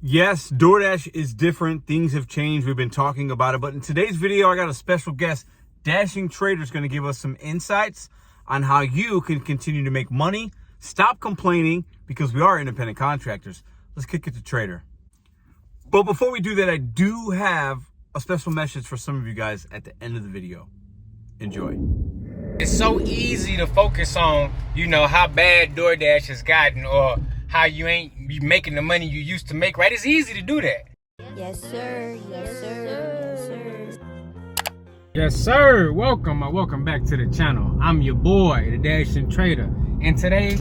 Yes, DoorDash is different. Things have changed. We've been talking about it. But in today's video, I got a special guest. Dashing Trader is going to give us some insights on how you can continue to make money. Stop complaining because we are independent contractors. Let's kick it to Trader. But before we do that, I do have a special message for some of you guys at the end of the video. Enjoy. It's so easy to focus on, how bad DoorDash has gotten or how you ain't making the money you used to make, right? It's easy to do that. Yes, sir. Yes, sir. Yes, sir. Yes, sir. Welcome back to the channel. I'm your boy, the Dashing Trader. And today,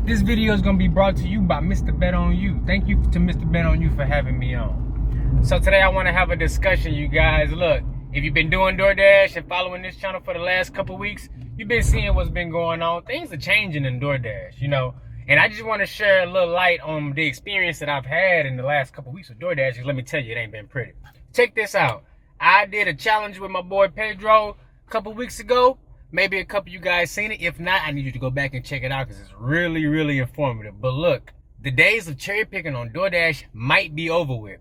this video is going to be brought to you by Mr.BetonYou. Thank you to Mr.BetonYou for having me on. So today I want to have a discussion, you guys. Look, if you've been doing DoorDash and following this channel for the last couple weeks, you've been seeing what's been going on. Things are changing in DoorDash, And I just want to share a little light on the experience that I've had in the last couple weeks with DoorDash. Because let me tell you, it ain't been pretty. Check this out. I did a challenge with my boy Pedro a couple weeks ago. Maybe a couple of you guys seen it. If not, I need you to go back and check it out because it's really, really informative. But look, the days of cherry picking on DoorDash might be over with.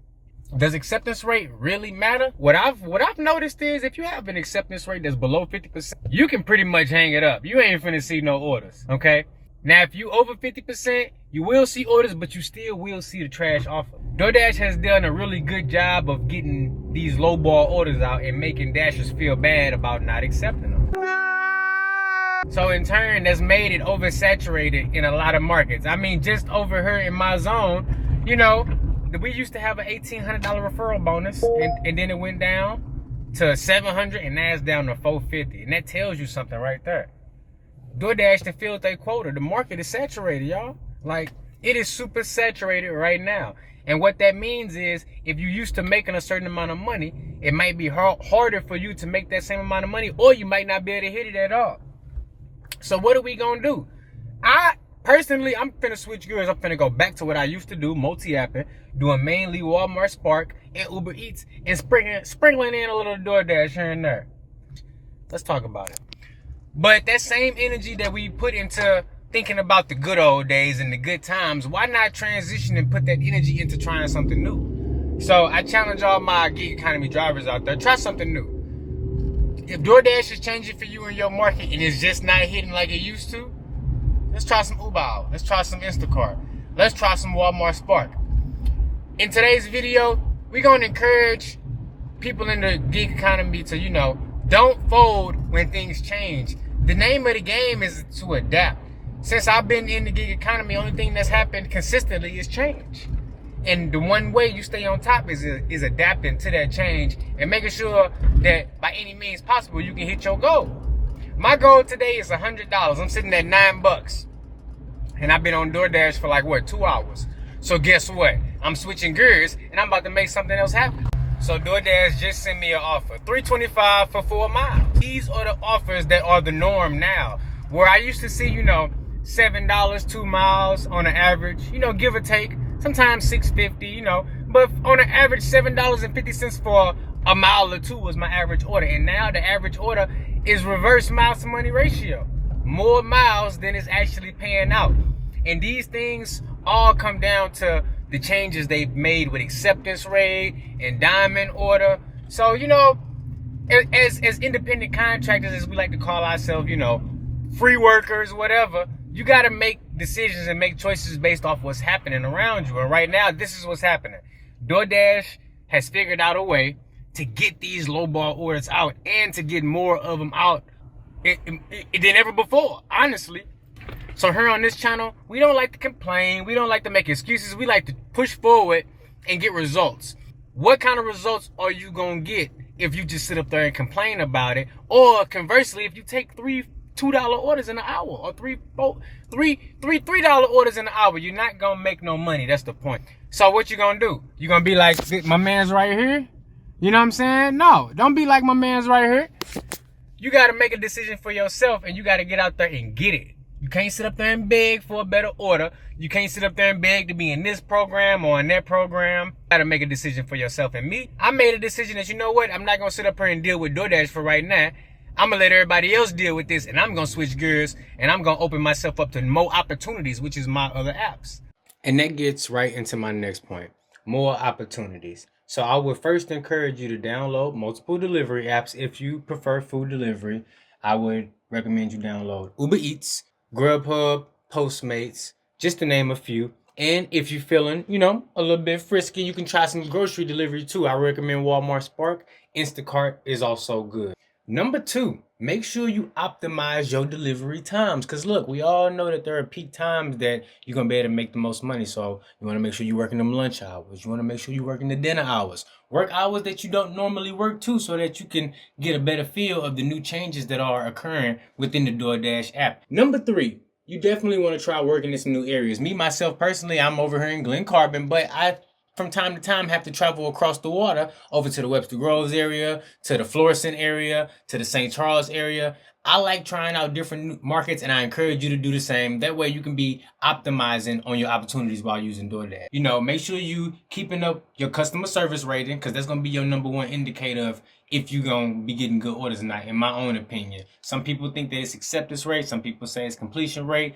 Does acceptance rate really matter? What I've noticed is if you have an acceptance rate that's below 50%, you can pretty much hang it up. You ain't finna see no orders, okay? Now, if you over 50%, you will see orders, but you still will see the trash offer. DoorDash has done a really good job of getting these lowball orders out and making Dashers feel bad about not accepting them. So in turn, that's made it oversaturated in a lot of markets. I mean, just over here in my zone, we used to have an $1,800 referral bonus, and then it went down to $700, and now it's down to $450. And that tells you something right there. DoorDash to filled their quota. The market is saturated, y'all. Like, it is super saturated right now. And what that means is, if you used to making a certain amount of money, it might be harder for you to make that same amount of money, or you might not be able to hit it at all. So what are we gonna do? Personally, I'm finna switch gears. I'm finna go back to what I used to do, multi-apping, doing mainly Walmart Spark and Uber Eats, and sprinkling in a little DoorDash here and there. Let's talk about it. But that same energy that we put into thinking about the good old days and the good times, why not transition and put that energy into trying something new? So I challenge all my gig economy drivers out there, try something new. If DoorDash is changing for you in your market and it's just not hitting like it used to, let's try some Uber out. Let's try some Instacart. Let's try some Walmart Spark. In today's video, we're going to encourage people in the gig economy to, don't fold when things change. The name of the game is to adapt. Since I've been in the gig economy, the only thing that's happened consistently is change. And the one way you stay on top is adapting to that change and making sure that by any means possible, you can hit your goal. My goal today is $100. I'm sitting at $9. And I've been on DoorDash for 2 hours. So guess what? I'm switching gears and I'm about to make something else happen. So DoorDash just sent me an offer, $325 for 4 miles. These are the offers that are the norm now. Where I used to see, $7, 2 miles on an average, give or take. Sometimes $6.50, but on an average, $7.50 for a mile or two was my average order. And now the average order is reverse miles to money ratio. More miles than it's actually paying out. And these things all come down to the changes they've made with acceptance rate and diamond order. So, as independent contractors, as we like to call ourselves, free workers, whatever, you got to make decisions and make choices based off what's happening around you. And right now, this is what's happening. DoorDash has figured out a way to get these lowball orders out and to get more of them out than ever before, honestly. So here on this channel, we don't like to complain. We don't like to make excuses. We like to push forward and get results. What kind of results are you going to get if you just sit up there and complain about it? Or conversely, if you take $2 orders in an hour or three $3 orders in an hour, you're not going to make no money. That's the point. So what you going to do? You going to be like, my man's right here? You know what I'm saying? No, don't be like my man's right here. You got to make a decision for yourself and you got to get out there and get it. You can't sit up there and beg for a better order. You can't sit up there and beg to be in this program or in that program. You got to make a decision for yourself. And me, I made a decision that, you know what? I'm not going to sit up here and deal with DoorDash for right now. I'm going to let everybody else deal with this, and I'm going to switch gears, and I'm going to open myself up to more opportunities, which is my other apps. And that gets right into my next point. more opportunities. So I would first encourage you to download multiple delivery apps. If you prefer food delivery, I would recommend you download Uber Eats, Grubhub, Postmates, just to name a few. And if you're feeling, a little bit frisky, you can try some grocery delivery too. I recommend Walmart Spark. Instacart is also good. Number 2, make sure you optimize your delivery times. Because look, we all know that there are peak times that you're going to be able to make the most money. So you want to make sure you're working them lunch hours. You want to make sure you're working the dinner hours. Work hours that you don't normally work too, so that you can get a better feel of the new changes that are occurring within the DoorDash app. Number 3, you definitely want to try working in some new areas. Me, myself, personally, I'm over here in Glen Carbon, but I from time to time have to travel across the water over to the Webster Groves area, to the Florissant area, to the St. Charles area. I like trying out different markets, and I encourage you to do the same. That way you can be optimizing on your opportunities while using DoorDash. Make sure you keeping up your customer service rating, because that's going to be your number one indicator of if you're going to be getting good orders or not, in my own opinion. Some people think that it's acceptance rate. Some people say it's completion rate.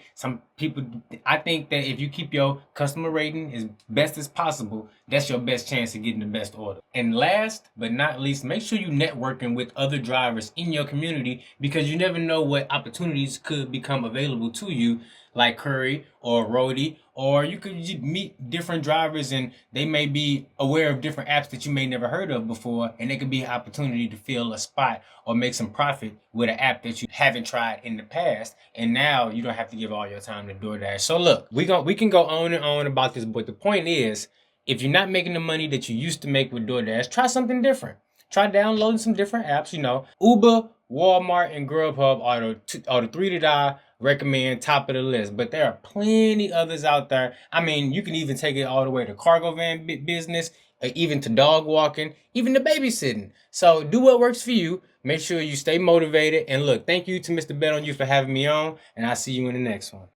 I think that if you keep your customer rating as best as possible, that's your best chance of getting the best order. And last but not least, make sure you're networking with other drivers in your community, because you never know what opportunities could become available to you, like Curry or Rody, or you could meet different drivers and they may be aware of different apps that you may never heard of before, and it could be an opportunity to fill a spot or make some profit with an app that you haven't tried in the past, and now you don't have to give all your time to DoorDash. So look, we can go on and on about this, but the point is, if you're not making the money that you used to make with DoorDash, try something different. Try downloading some different apps. Uber, Walmart, and Grubhub are the 3 that I recommend top of the list, but there are plenty others out there. I mean, you can even take it all the way to cargo van business, even to dog walking, even to babysitting. So do what works for you. Make sure you stay motivated. And look, thank you to Mr. BetonYou for having me on, and I'll see you in the next one.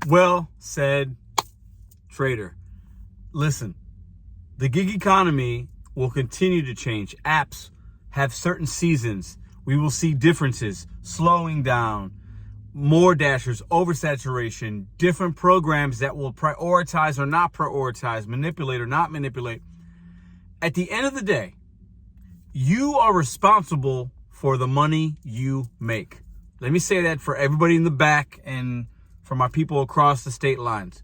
Well said, trader. Listen, the gig economy will continue to change. Apps have certain seasons. We will see differences, slowing down, more dashers, oversaturation, different programs that will prioritize or not prioritize, manipulate or not manipulate. At the end of the day, you are responsible for the money you make. Let me say that for everybody in the back and for my people across the state lines.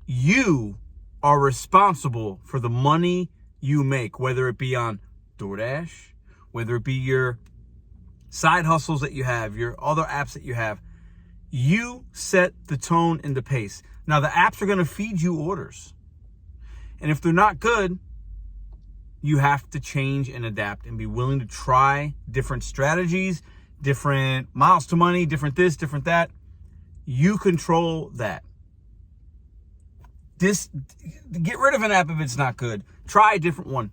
You are responsible for the money you make, whether it be on DoorDash, whether it be your side hustles that you have, your other apps that you have. You set the tone and the pace. Now, the apps are going to feed you orders. And if they're not good, you have to change and adapt and be willing to try different strategies, different miles to money, different this, different that. You control that. Get rid of an app if it's not good. Try a different one.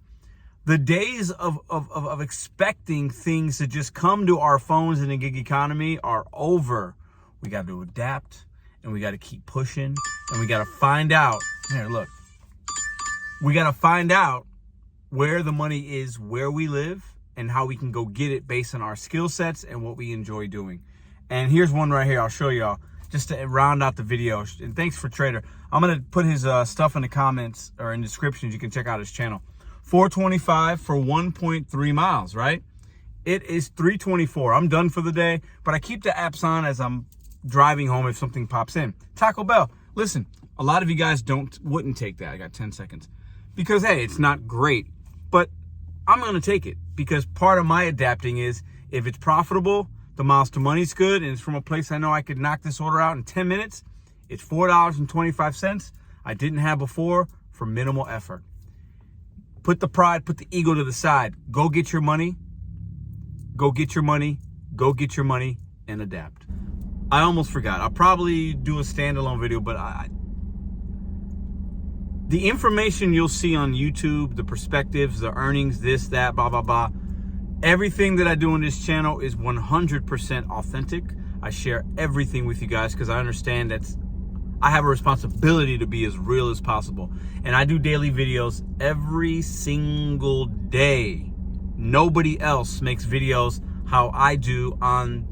The days of expecting things to just come to our phones in the gig economy are over. We got to adapt, and we got to keep pushing, and we got to find out. Here, look. We got to find out where the money is, where we live, and how we can go get it based on our skill sets and what we enjoy doing. And here's one right here. I'll show y'all just to round out the video. And thanks for Trader. I'm going to put his stuff in the comments or in the descriptions. You can check out his channel. $4.25 for 1.3 miles, right? It is $3.24. I'm done for the day, but I keep the apps on as I'm driving home if something pops in. Taco Bell. Listen, a lot of you guys wouldn't take that. I got 10 seconds. Because, hey, it's not great, but I'm going to take it because part of my adapting is if it's profitable, the miles to money's good, and it's from a place I know I could knock this order out in 10 minutes, it's $4.25 I didn't have before for minimal effort. Put the pride, put the ego to the side. Go get your money. Go get your money. Go get your money and adapt. I almost forgot. I'll probably do a standalone video, but the information you'll see on YouTube, the perspectives, the earnings, this, that, blah, blah, blah. Everything that I do on this channel is 100% authentic. I share everything with you guys because I understand that I have a responsibility to be as real as possible. And I do daily videos every single day. Nobody else makes videos how I do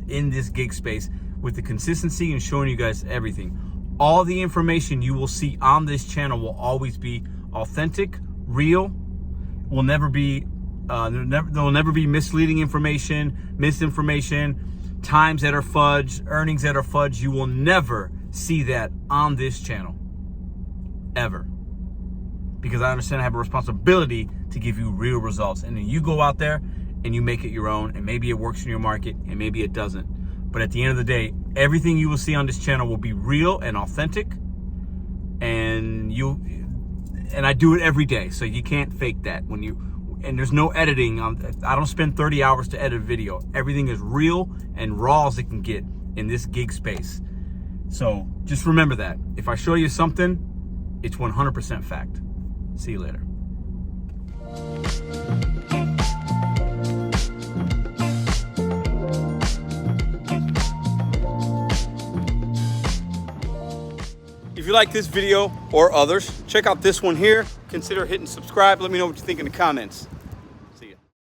in this gig space with the consistency and showing you guys everything. All the information you will see on this channel will always be authentic, real, will never be, there will never be misleading information, misinformation, times that are fudged, earnings that are fudged. You will never see that on this channel, ever. Because I understand I have a responsibility to give you real results. And then you go out there and you make it your own, and maybe it works in your market and maybe it doesn't. But at the end of the day, everything you will see on this channel will be real and authentic. And I do it every day, so you can't fake that. And there's no editing. I don't spend 30 hours to edit a video. Everything is real and raw as it can get in this gig space. So just remember that. If I show you something, it's 100% fact. See you later. If you like this video or others, check out this one here. Consider hitting subscribe. Let me know what you think in the comments.